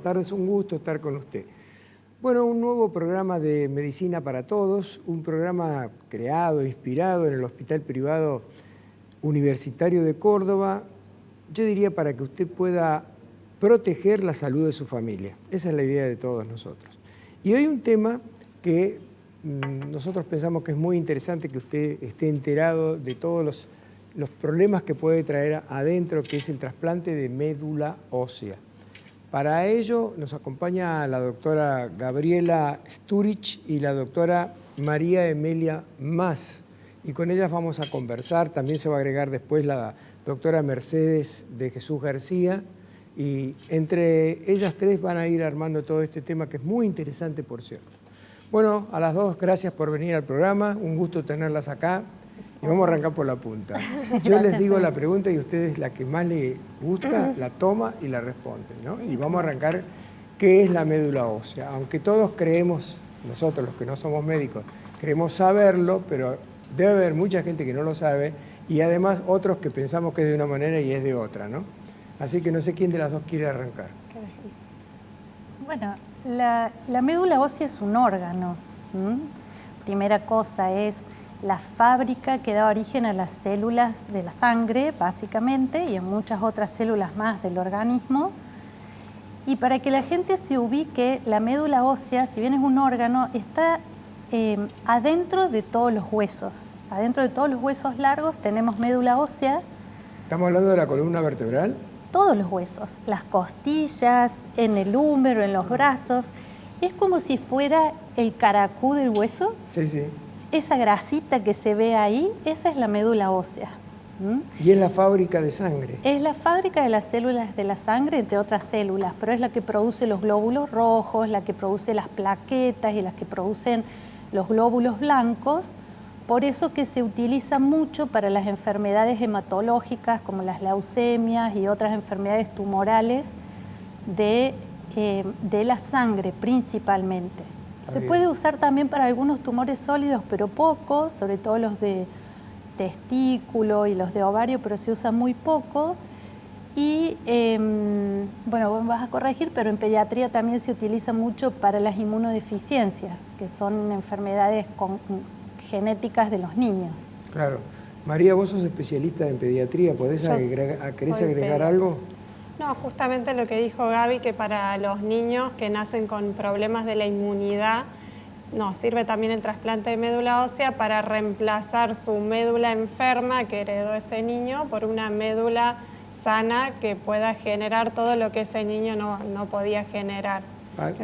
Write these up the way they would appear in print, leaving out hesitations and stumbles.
tardes, un gusto estar con usted. Bueno, un nuevo programa de Medicina para Todos, un programa creado, inspirado en el Hospital Privado Universitario de Córdoba, yo diría para que usted pueda proteger la salud de su familia. Esa es la idea de todos nosotros. Y hoy un tema que nosotros pensamos que es muy interesante que usted esté enterado de todos los problemas que puede traer adentro, que es el trasplante de médula ósea. Para ello nos acompaña la doctora Gabriela Sturich y la doctora María Emilia Mas. Y con ellas vamos a conversar. También se va a agregar después la doctora Mercedes de Jesús García. Y entre ellas tres van a ir armando todo este tema que es muy interesante, por cierto. Bueno, a las dos, gracias por venir al programa. Un gusto tenerlas acá. Y vamos a arrancar por la punta. Yo les digo la pregunta y ustedes la que más les gusta, la toma y la responde, ¿no? Y vamos a arrancar, ¿qué es la médula ósea? Aunque todos creemos, nosotros los que no somos médicos, creemos saberlo, pero debe haber mucha gente que no lo sabe y además otros que pensamos que es de una manera y es de otra, ¿no? Así que no sé quién de las dos quiere arrancar. Bueno, la médula ósea es un órgano. Primera cosa, es la fábrica que da origen a las células de la sangre, básicamente, y a muchas otras células más del organismo. Y para que la gente se ubique, la médula ósea, si bien es un órgano, está adentro de todos los huesos. Adentro de todos los huesos largos tenemos médula ósea. ¿Estamos hablando de la columna vertebral? Todos los huesos, las costillas, en el húmero, en los brazos. Es como si fuera el caracú del hueso. Sí, sí. Esa grasita que se ve ahí, esa es la médula ósea. Y es la fábrica de sangre. Es la fábrica de las células de la sangre, entre otras células, pero es la que produce los glóbulos rojos, la que produce las plaquetas y las que producen los glóbulos blancos. Por eso que se utiliza mucho para las enfermedades hematológicas como las leucemias y otras enfermedades tumorales de la sangre principalmente. Se puede usar también para algunos tumores sólidos, pero poco, sobre todo los de testículo y los de ovario, pero se usa muy poco. Y, bueno, vos me vas a corregir, pero en pediatría también se utiliza mucho para las inmunodeficiencias, que son enfermedades genéticas de los niños. Claro. María, vos sos especialista en pediatría, ¿querés agregar algo? No, justamente lo que dijo Gaby, que para los niños que nacen con problemas de la inmunidad, nos sirve también el trasplante de médula ósea para reemplazar su médula enferma que heredó ese niño por una médula sana que pueda generar todo lo que ese niño no podía generar.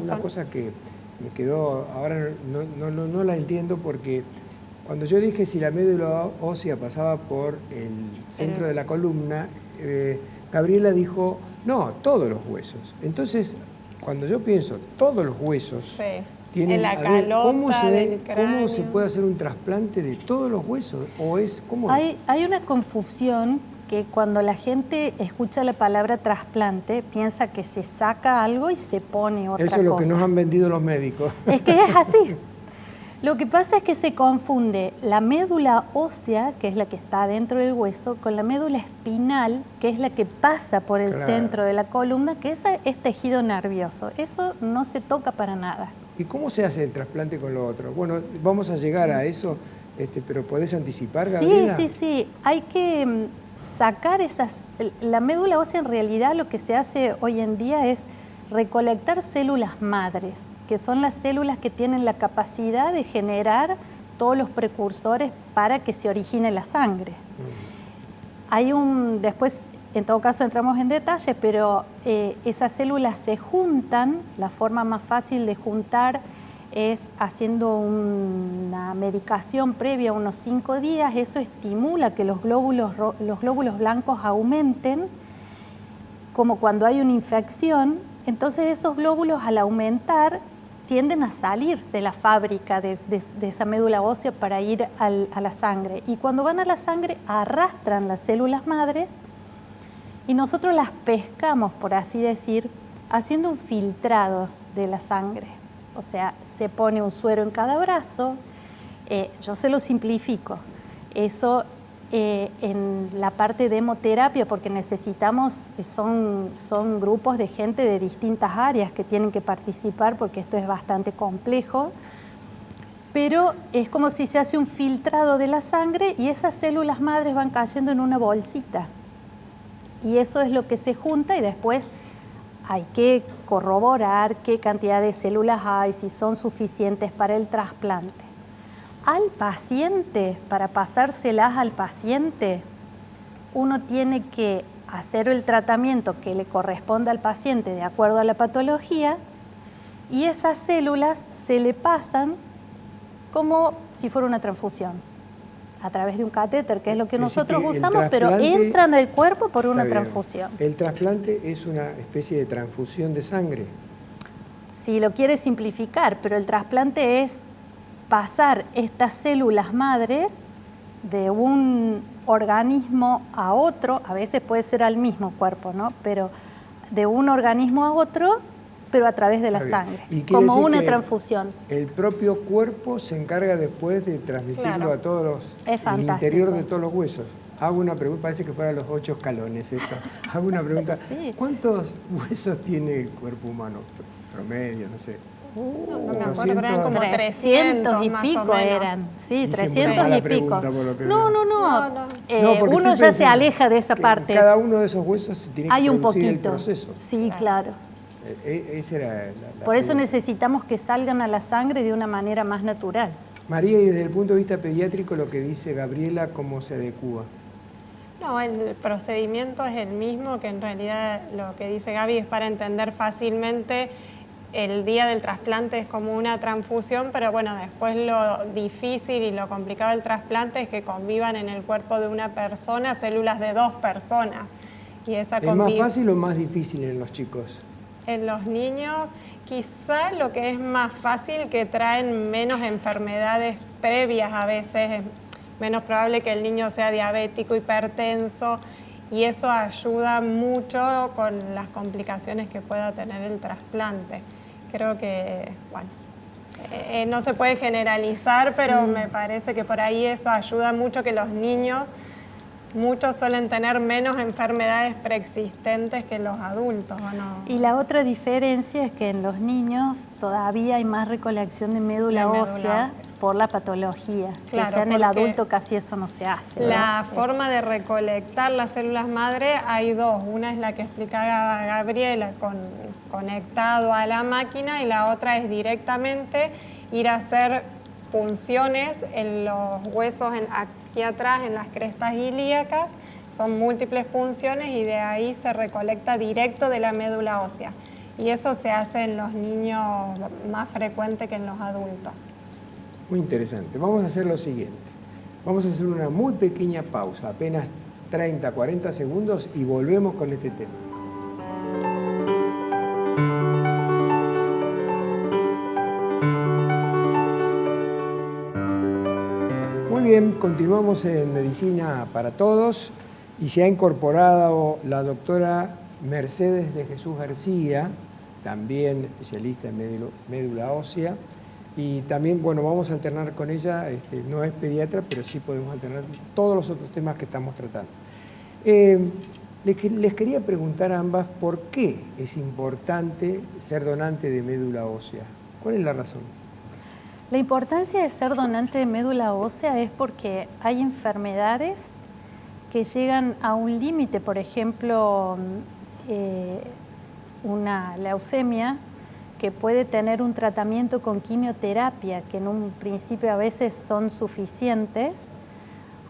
Una cosa que me quedó, ahora no la entiendo porque cuando yo dije si la médula ósea pasaba por el centro de la columna, Gabriela dijo, no, todos los huesos. Entonces, cuando yo pienso, todos los huesos tienen... En la calota del cráneo. ¿Cómo se puede hacer un trasplante de todos los huesos? Hay una confusión que cuando la gente escucha la palabra trasplante, piensa que se saca algo y se pone otra cosa. Eso es lo que nos han vendido los médicos. Es que es así. Lo que pasa es que se confunde la médula ósea, que es la que está dentro del hueso, con la médula espinal, que es la que pasa por el centro de la columna, que esa es tejido nervioso. Eso no se toca para nada. ¿Y cómo se hace el trasplante con lo otro? Bueno, vamos a llegar a eso, pero ¿podés anticipar, Gabriela? Sí. Hay que sacar la médula ósea, en realidad lo que se hace hoy en día es recolectar células madres, que son las células que tienen la capacidad de generar todos los precursores para que se origine la sangre. Después, en todo caso, entramos en detalle, pero esas células se juntan. La forma más fácil de juntar es haciendo una medicación previa, unos 5 días. Eso estimula que los glóbulos blancos aumenten, como cuando hay una infección. Entonces esos glóbulos, al aumentar, tienden a salir de la fábrica de esa médula ósea para ir a la sangre. Y cuando van a la sangre, arrastran las células madres y nosotros las pescamos, por así decir, haciendo un filtrado de la sangre. O sea, se pone un suero en cada brazo. Yo se lo simplifico. Eso en la parte de hemoterapia, porque necesitamos, son grupos de gente de distintas áreas que tienen que participar, porque esto es bastante complejo, pero es como si se hace un filtrado de la sangre y esas células madres van cayendo en una bolsita. Y eso es lo que se junta y después hay que corroborar qué cantidad de células hay, si son suficientes para el trasplante. Al paciente, para pasárselas al paciente, uno tiene que hacer el tratamiento que le corresponda al paciente de acuerdo a la patología y esas células se le pasan como si fuera una transfusión a través de un catéter, que es lo que nosotros usamos, pero entran al cuerpo por una transfusión. El trasplante es una especie de transfusión de sangre. Si lo quiere simplificar, pero el trasplante es pasar estas células madres de un organismo a otro, a veces puede ser al mismo cuerpo, ¿no? Pero de un organismo a otro, pero a través de la sangre, como una transfusión. El propio cuerpo se encarga después de transmitirlo a todos los, el interior de todos los huesos. Hago una pregunta, parece que fueran los 8 escalones esto. Hago una pregunta, sí. ¿Cuántos huesos tiene el cuerpo humano? Promedio, no sé. No me acuerdo, eran como 300 y pico eran. Sí, 300 y pico. No. Uno ya se aleja de esa parte. Cada uno de esos huesos se tiene que producir el proceso. Sí, claro. Esa era Por eso necesitamos que salgan a la sangre de una manera más natural. María, y desde el punto de vista pediátrico, lo que dice Gabriela, ¿cómo se adecúa? No, el procedimiento es el mismo, que en realidad lo que dice Gaby es para entender fácilmente. El día del trasplante es como una transfusión, pero bueno, después lo difícil y lo complicado del trasplante es que convivan en el cuerpo de una persona células de 2 personas. Y esa ¿Es más fácil o más difícil en los chicos? En los niños, quizá lo que es más fácil, que traen menos enfermedades previas a veces, es menos probable que el niño sea diabético, hipertenso, y eso ayuda mucho con las complicaciones que pueda tener el trasplante. Creo que, bueno, no se puede generalizar, pero me parece que por ahí eso ayuda mucho, que los niños, muchos suelen tener menos enfermedades preexistentes que los adultos, ¿o no? Y la otra diferencia es que en los niños todavía hay más recolección de médula ósea por la patología. Claro, que ya en el adulto casi eso no se hace. La forma de recolectar las células madre hay 2. Una es la que explicaba Gabriela, conectado a la máquina, y la otra es directamente ir a hacer punciones en los huesos aquí atrás, en las crestas ilíacas. Son múltiples punciones y de ahí se recolecta directo de la médula ósea. Y eso se hace en los niños más frecuente que en los adultos. Muy interesante. Vamos a hacer lo siguiente. Vamos a hacer una muy pequeña pausa, apenas 30, 40 segundos, y volvemos con este tema. Muy bien, continuamos en Medicina para Todos y se ha incorporado la doctora Mercedes de Jesús García, también especialista en médula ósea, y también, bueno, vamos a alternar con ella, no es pediatra, pero sí podemos alternar todos los otros temas que estamos tratando. Les quería preguntar a ambas por qué es importante ser donante de médula ósea. ¿Cuál es la razón? La importancia de ser donante de médula ósea es porque hay enfermedades que llegan a un límite, por ejemplo, una leucemia que puede tener un tratamiento con quimioterapia, que en un principio a veces son suficientes.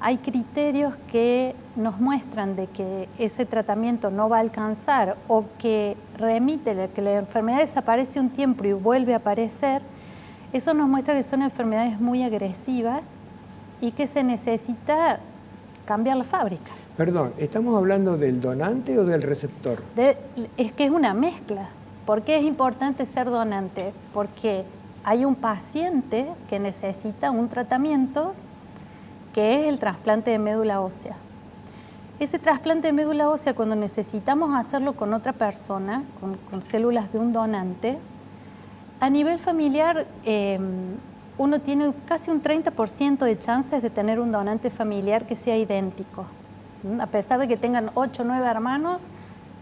Hay criterios que nos muestran de que ese tratamiento no va a alcanzar o que remite, que la enfermedad desaparece un tiempo y vuelve a aparecer. Eso nos muestra que son enfermedades muy agresivas y que se necesita cambiar la fábrica. Perdón, ¿estamos hablando del donante o del receptor? Es que es una mezcla. ¿Por qué es importante ser donante? Porque hay un paciente que necesita un tratamiento que es el trasplante de médula ósea. Ese trasplante de médula ósea, cuando necesitamos hacerlo con otra persona, con células de un donante, a nivel familiar uno tiene casi un 30% de chances de tener un donante familiar que sea idéntico. A pesar de que tengan 8 o 9 hermanos,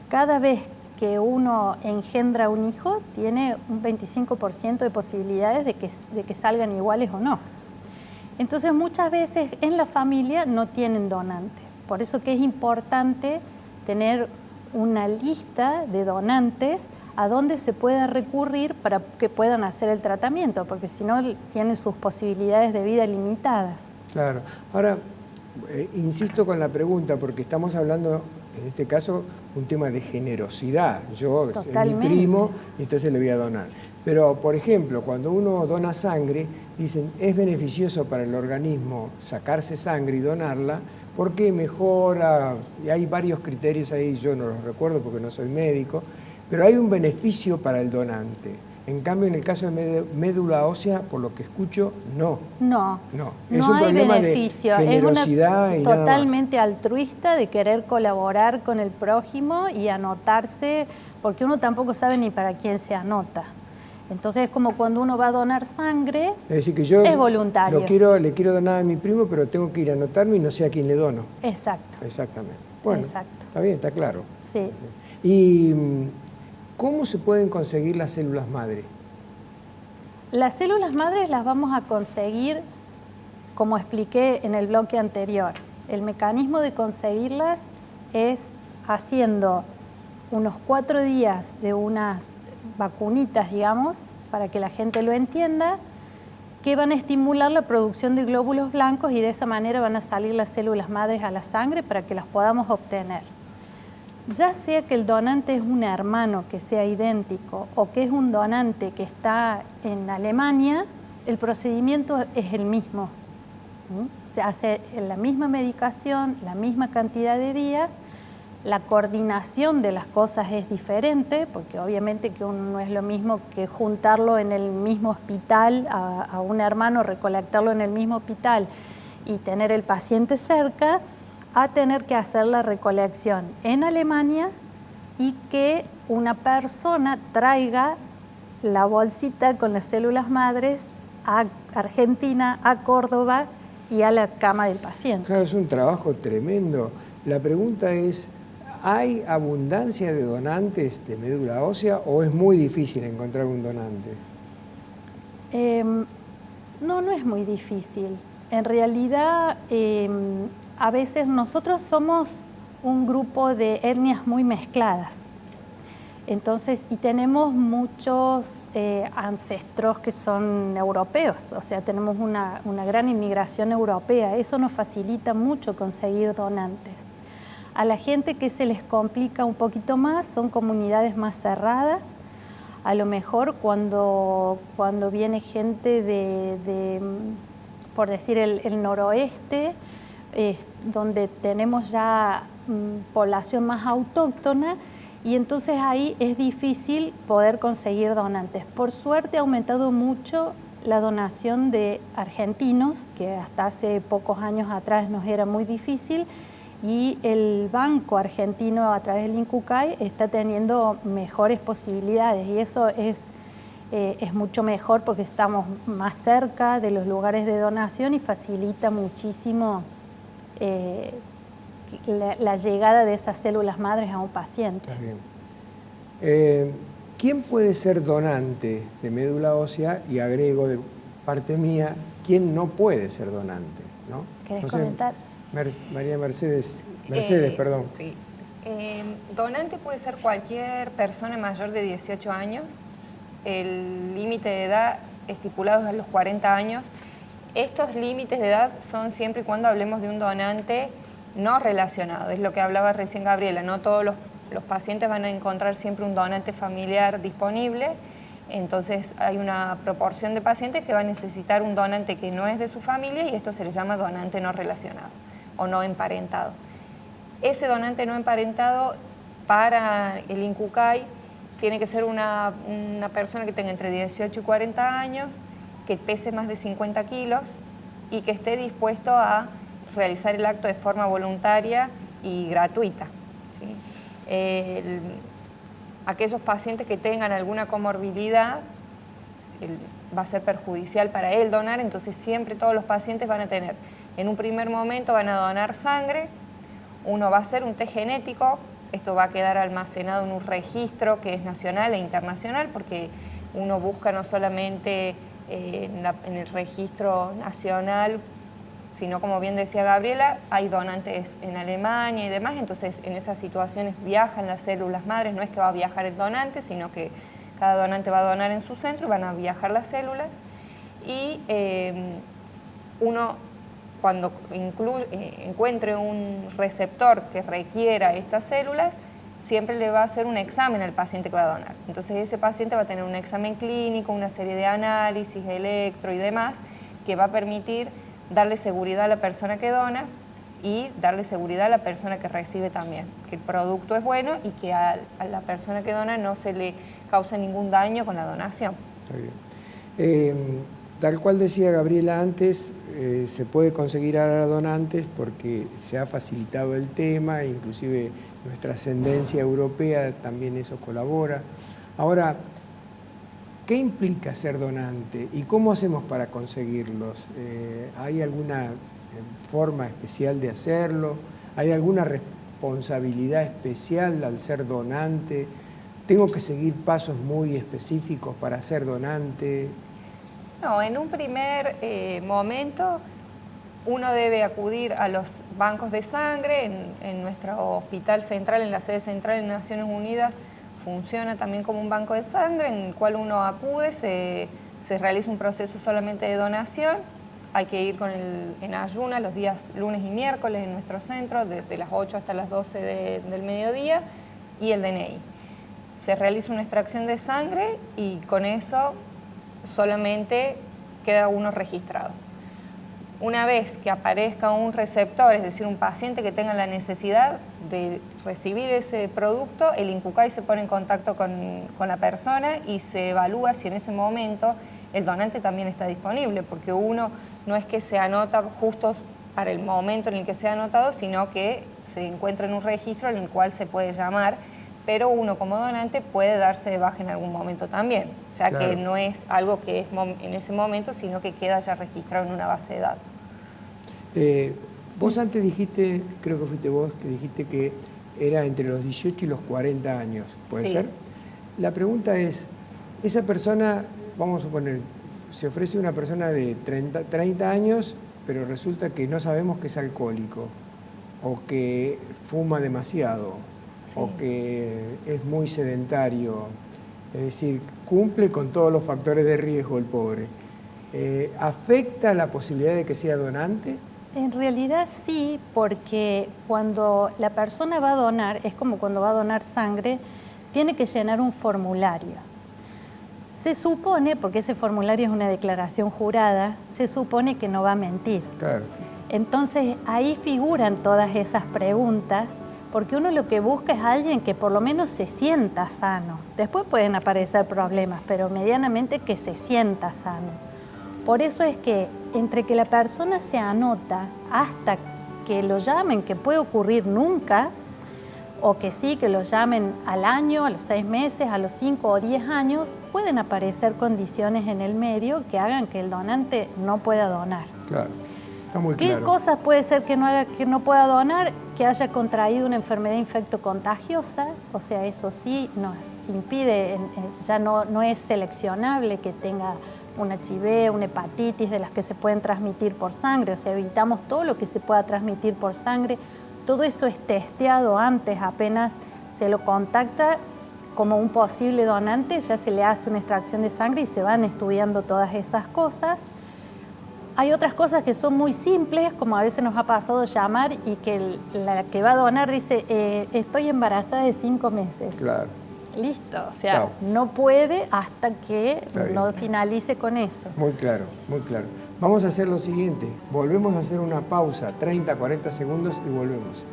cada vez que uno engendra un hijo, tiene un 25% de posibilidades de que salgan iguales o no. Entonces, muchas veces en la familia no tienen donante. Por eso que es importante tener una lista de donantes a donde se pueda recurrir para que puedan hacer el tratamiento, porque si no tienen sus posibilidades de vida limitadas. Claro. Ahora, insisto con la pregunta, porque estamos hablando, en este caso, un tema de generosidad. Yo, es mi primo, y entonces le voy a donar. Pero, por ejemplo, cuando uno dona sangre, dicen, es beneficioso para el organismo sacarse sangre y donarla, porque mejora, y hay varios criterios ahí, yo no los recuerdo porque no soy médico, pero hay un beneficio para el donante. En cambio, en el caso de médula ósea, por lo que escucho, no. No, Es no un hay problema beneficio. de generosidad es y una nada más. totalmente altruista de querer colaborar con el prójimo y anotarse, porque uno tampoco sabe ni para quién se anota. Entonces es como cuando uno va a donar sangre, es decir, que yo es voluntario. Le quiero donar a mi primo, pero tengo que ir a anotarme y no sé a quién le dono. Exacto. Exactamente. Bueno, Exacto. Está bien, está claro. Sí. ¿Y cómo se pueden conseguir las células madre? Las células madres las vamos a conseguir, como expliqué en el bloque anterior. El mecanismo de conseguirlas es haciendo unos 4 días de unas vacunitas, digamos, para que la gente lo entienda, que van a estimular la producción de glóbulos blancos y de esa manera van a salir las células madres a la sangre para que las podamos obtener. Ya sea que el donante es un hermano que sea idéntico o que es un donante que está en Alemania, el procedimiento es el mismo. Se hace la misma medicación, la misma cantidad de días. La coordinación de las cosas es diferente, porque obviamente que uno no es lo mismo que juntarlo en el mismo hospital a un hermano, recolectarlo en el mismo hospital y tener el paciente cerca, a tener que hacer la recolección en Alemania y que una persona traiga la bolsita con las células madres a Argentina, a Córdoba y a la cama del paciente. Claro, es un trabajo tremendo. La pregunta es, ¿hay abundancia de donantes de médula ósea o es muy difícil encontrar un donante? No es muy difícil. En realidad, a veces nosotros somos un grupo de etnias muy mezcladas. Entonces, y tenemos muchos ancestros que son europeos, o sea, tenemos una gran inmigración europea. Eso nos facilita mucho conseguir donantes. A la gente que se les complica un poquito más, son comunidades más cerradas. A lo mejor cuando viene gente de por decir, el noroeste, donde tenemos ya población más autóctona, y entonces ahí es difícil poder conseguir donantes. Por suerte ha aumentado mucho la donación de argentinos, que hasta hace pocos años atrás nos era muy difícil, y el Banco Argentino a través del INCUCAI está teniendo mejores posibilidades, y eso es mucho mejor porque estamos más cerca de los lugares de donación y facilita muchísimo la llegada de esas células madres a un paciente. Está bien. ¿Quién puede ser donante de médula ósea? Y agrego de parte mía, ¿quién no puede ser donante? ¿No? ¿Querés comentar? María Mercedes, perdón. Sí. Donante puede ser cualquier persona mayor de 18 años. El límite de edad estipulado es a los 40 años. Estos límites de edad son siempre y cuando hablemos de un donante no relacionado. Es lo que hablaba recién Gabriela. No todos los pacientes van a encontrar siempre un donante familiar disponible. Entonces hay una proporción de pacientes que va a necesitar un donante que no es de su familia y esto se le llama donante no relacionado o no emparentado. Ese donante no emparentado para el INCUCAI tiene que ser una persona que tenga entre 18 y 40 años, que pese más de 50 kilos y que esté dispuesto a realizar el acto de forma voluntaria y gratuita. ¿Sí? Aquellos pacientes que tengan alguna comorbilidad va a ser perjudicial para él donar, entonces siempre todos los pacientes van a tener, en un primer momento van a donar sangre, uno va a hacer un test genético, esto va a quedar almacenado en un registro que es nacional e internacional, porque uno busca no solamente en el registro nacional, sino como bien decía Gabriela, hay donantes en Alemania y demás, entonces en esas situaciones viajan las células madres, no es que va a viajar el donante, sino que cada donante va a donar en su centro y van a viajar las células. Y uno, cuando encuentre un receptor que requiera estas células, siempre le va a hacer un examen al paciente que va a donar. Entonces ese paciente va a tener un examen clínico, una serie de análisis, electro y demás, que va a permitir darle seguridad a la persona que dona y darle seguridad a la persona que recibe también, que el producto es bueno y que a la persona que dona no se le causa ningún daño con la donación. Está bien. Tal cual decía Gabriela antes, se puede conseguir a donantes porque se ha facilitado el tema, inclusive nuestra ascendencia europea también eso colabora. Ahora, ¿qué implica ser donante y cómo hacemos para conseguirlos? ¿Hay alguna forma especial de hacerlo? ¿Hay alguna responsabilidad especial al ser donante? ¿Tengo que seguir pasos muy específicos para ser donante? No, en un primer momento uno debe acudir a los bancos de sangre. En nuestro hospital central, en la sede central de Naciones Unidas, funciona también como un banco de sangre en el cual uno acude, se realiza un proceso solamente de donación. Hay que ir en ayuna los días lunes y miércoles en nuestro centro, desde las 8 hasta las 12 del mediodía, y el DNI. Se realiza una extracción de sangre y con eso solamente queda uno registrado. Una vez que aparezca un receptor, es decir, un paciente que tenga la necesidad de recibir ese producto, el INCUCAI se pone en contacto con la persona y se evalúa si en ese momento el donante también está disponible, porque uno no es que se anota justo para el momento en el que se ha anotado, sino que se encuentra en un registro en el cual se puede llamar, pero uno como donante puede darse de baja en algún momento también, ya claro, que no es algo que es en ese momento, sino que queda ya registrado en una base de datos. Vos antes dijiste, creo que fuiste vos, que dijiste que era entre los 18 y los 40 años, ¿puede Sí. ser? La pregunta es, esa persona, vamos a suponer, se ofrece una persona de 30 años, pero resulta que no sabemos que es alcohólico, o que fuma demasiado, Sí. o que es muy sedentario, es decir, cumple con todos los factores de riesgo el pobre. ¿Afecta la posibilidad de que sea donante? En realidad sí, porque cuando la persona va a donar, es como cuando va a donar sangre, tiene que llenar un formulario. Se supone, porque ese formulario es una declaración jurada, se supone que no va a mentir. Claro. Entonces ahí figuran todas esas preguntas, porque uno lo que busca es alguien que por lo menos se sienta sano. Después pueden aparecer problemas, pero medianamente que se sienta sano. Por eso es que entre que la persona se anota hasta que lo llamen, que puede ocurrir nunca, o que sí, que lo llamen al año, a los 6 meses, a los 5 o 10 años, pueden aparecer condiciones en el medio que hagan que el donante no pueda donar. Claro, está muy ¿Qué claro. cosas puede ser que no haga que no pueda donar? Que haya contraído una enfermedad infectocontagiosa, o sea, eso sí nos impide, ya no es seleccionable que tenga un HIV, una hepatitis de las que se pueden transmitir por sangre, o sea, evitamos todo lo que se pueda transmitir por sangre. Todo eso es testeado antes, apenas se lo contacta como un posible donante, ya se le hace una extracción de sangre y se van estudiando todas esas cosas. Hay otras cosas que son muy simples, como a veces nos ha pasado llamar y que la que va a donar dice, estoy embarazada de 5 meses. Claro. Listo, o sea, Chao. no puede hasta que Está bien. no finalice con eso. Muy claro, muy claro. Vamos a hacer lo siguiente, volvemos a hacer una pausa, 30, 40 segundos y volvemos.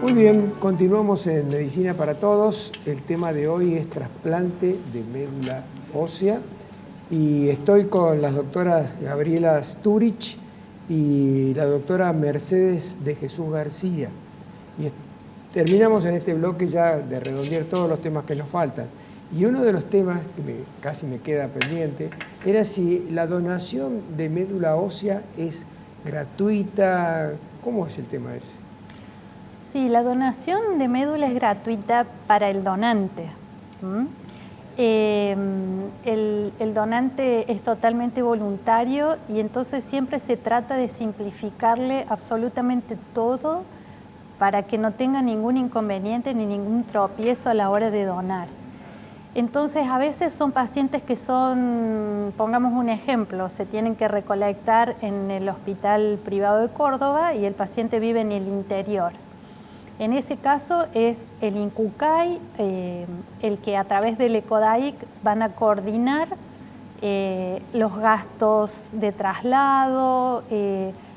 Muy bien, continuamos en Medicina para Todos. El tema de hoy es trasplante de médula ósea y estoy con las doctoras Gabriela Sturich y la doctora Mercedes de Jesús García. Y terminamos en este bloque ya de redondear todos los temas que nos faltan. Y uno de los temas que casi me queda pendiente era si la donación de médula ósea es gratuita. ¿Cómo es el tema ese? Sí, la donación de médula es gratuita para el donante. El donante es totalmente voluntario y entonces siempre se trata de simplificarle absolutamente todo para que no tenga ningún inconveniente ni ningún tropiezo a la hora de donar. Entonces, a veces son pacientes que son, pongamos un ejemplo, se tienen que recolectar en el Hospital Privado de Córdoba y el paciente vive en el interior. En ese caso es el INCUCAI el que a través del ECODAIC van a coordinar los gastos de traslado,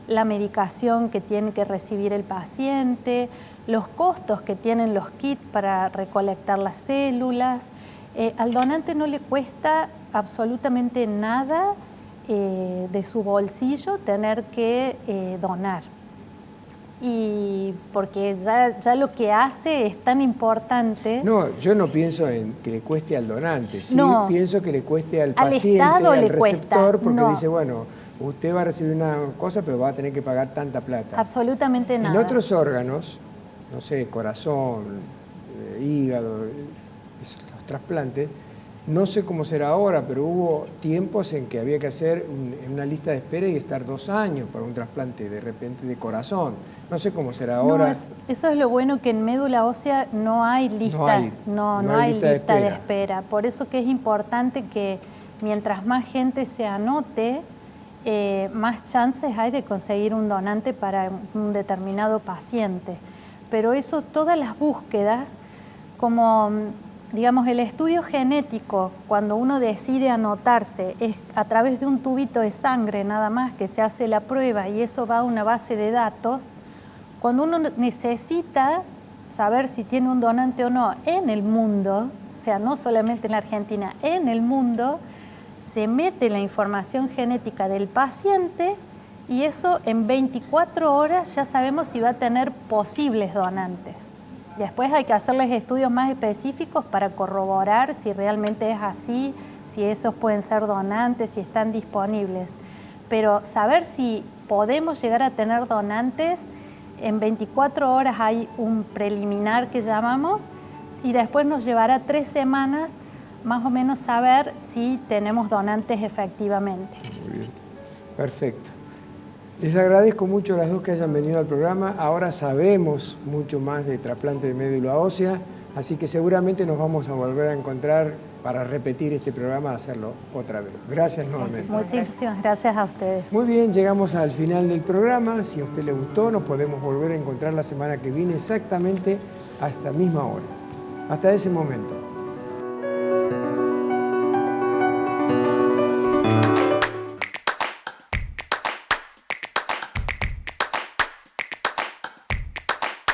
la medicación que tiene que recibir el paciente, los costos que tienen los kits para recolectar las células. Al donante no le cuesta absolutamente nada de su bolsillo tener que donar. Y porque ya lo que hace es tan importante. No, yo no pienso en que le cueste al donante, sí no, pienso que le cueste al paciente, al receptor, porque dice, bueno, usted va a recibir una cosa, pero va a tener que pagar tanta plata. Absolutamente nada. En otros órganos, no sé, corazón, hígado, los trasplantes, no sé cómo será ahora, pero hubo tiempos en que había que hacer una lista de espera y estar 2 años para un trasplante de repente de corazón. No sé cómo será ahora. No, eso es lo bueno, que en médula ósea no hay lista, no hay lista de espera. Por eso que es importante que mientras más gente se anote, más chances hay de conseguir un donante para un determinado paciente. Pero eso, todas las búsquedas, como digamos el estudio genético, cuando uno decide anotarse, es a través de un tubito de sangre nada más que se hace la prueba y eso va a una base de datos. Cuando uno necesita saber si tiene un donante o no en el mundo, o sea, no solamente en la Argentina, en el mundo, se mete la información genética del paciente y eso en 24 horas ya sabemos si va a tener posibles donantes. Después hay que hacerles estudios más específicos para corroborar si realmente es así, si esos pueden ser donantes, si están disponibles. Pero saber si podemos llegar a tener donantes, en 24 horas hay un preliminar que llamamos y después nos llevará 3 semanas más o menos saber si tenemos donantes efectivamente. Muy bien, perfecto. Les agradezco mucho a las dos que hayan venido al programa. Ahora sabemos mucho más de trasplante de médula ósea, así que seguramente nos vamos a volver a encontrar para repetir este programa, hacerlo otra vez. Gracias nuevamente. Muchísimas gracias a ustedes. Muy bien, llegamos al final del programa. Si a usted le gustó, nos podemos volver a encontrar la semana que viene exactamente a esta misma hora. Hasta ese momento.